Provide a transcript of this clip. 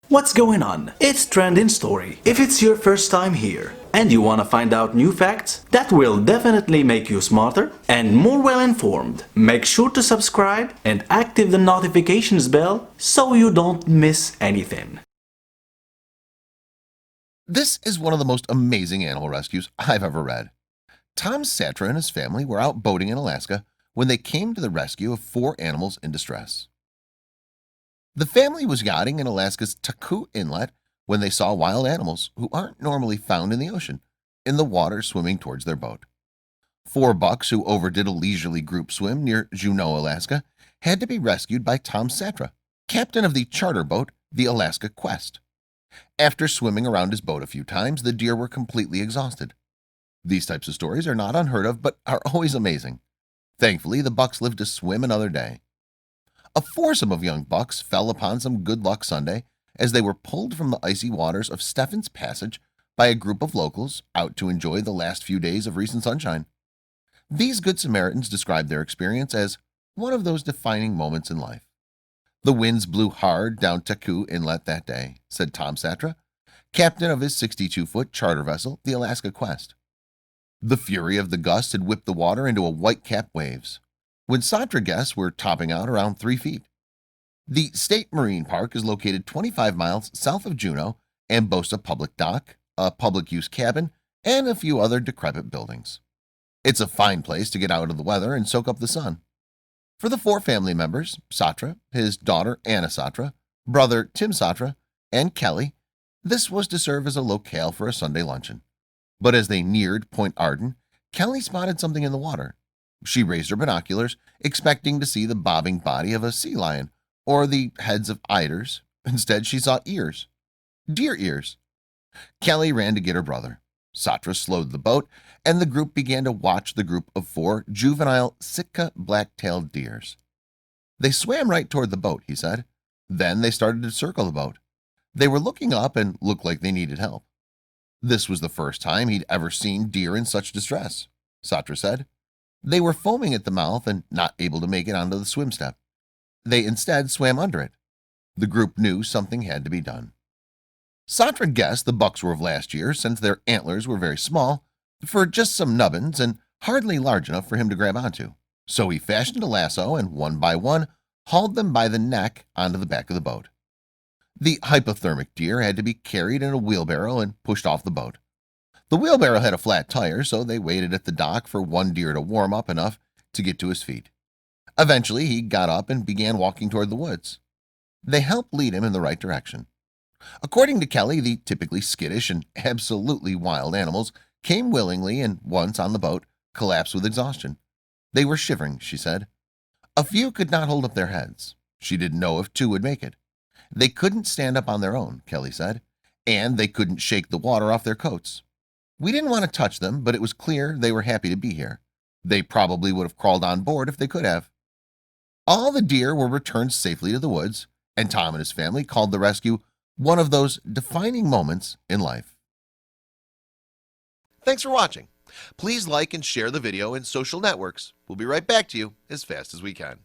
What's going on? It's Trending Story. If it's your first time here and you want to find out new facts that will definitely make you smarter and more well informed, make sure to subscribe and active the notifications bell so you don't miss anything. This is one of the most amazing animal rescues I've ever read. Tom Satra and his family were out boating in Alaska when they came to the rescue of 4 animals in distress. The family was yachting in Alaska's Taku Inlet when they saw wild animals who aren't normally found in the ocean in the water swimming towards their boat. 4 bucks who overdid a leisurely group swim near Juneau, Alaska, had to be rescued by Tom Satra, captain of the charter boat, the Alaska Quest. After swimming around his boat a few times, the deer were completely exhausted. These types of stories are not unheard of, but are always amazing. Thankfully, the bucks lived to swim another day. A foursome of young bucks fell upon some good luck Sunday as they were pulled from the icy waters of Steffens Passage by a group of locals out to enjoy the last few days of recent sunshine. These good Samaritans described their experience as one of those defining moments in life. The winds blew hard down Taku Inlet that day, said Tom Satra, captain of his 62-foot charter vessel, the Alaska Quest. The fury of the gusts had whipped the water into a white-capped waves, when Satra guests were topping out around 3 feet. The State Marine Park is located 25 miles south of Juneau and boasts a public dock, a public-use cabin, and a few other decrepit buildings. It's a fine place to get out of the weather and soak up the sun. For the 4 family members, Satra, his daughter Anna Satra, brother Tim Satra, and Kelly, this was to serve as a locale for a Sunday luncheon. But as they neared Point Arden, Kelly spotted something in the water. She raised her binoculars, expecting to see the bobbing body of a sea lion or the heads of eiders. Instead, she saw ears. Deer ears. Kelly ran to get her brother. Satra slowed the boat, and the group began to watch the group of 4 juvenile Sitka black-tailed deers. They swam right toward the boat, he said. Then they started to circle the boat. They were looking up and looked like they needed help. This was the first time he'd ever seen deer in such distress, Satra said. They were foaming at the mouth and not able to make it onto the swim step. They instead swam under it. The group knew something had to be done. Satra guessed the bucks were of last year since their antlers were very small, for just some nubbins and hardly large enough for him to grab onto. So he fashioned a lasso and one by one hauled them by the neck onto the back of the boat. The hypothermic deer had to be carried in a wheelbarrow and pushed off the boat. The wheelbarrow had a flat tire, so they waited at the dock for one deer to warm up enough to get to his feet. Eventually, he got up and began walking toward the woods. They helped lead him in the right direction. According to Kelly, the typically skittish and absolutely wild animals came willingly and once on the boat, collapsed with exhaustion. They were shivering, she said. A few could not hold up their heads. She didn't know if 2 would make it. They couldn't stand up on their own, Kelly said, and they couldn't shake the water off their coats. We didn't want to touch them, but it was clear they were happy to be here. They probably would have crawled on board if they could have. All the deer were returned safely to the woods, and Tom and his family called the rescue one of those defining moments in life. Thanks for watching. Please like and share the video in social networks. We'll be right back to you as fast as we can.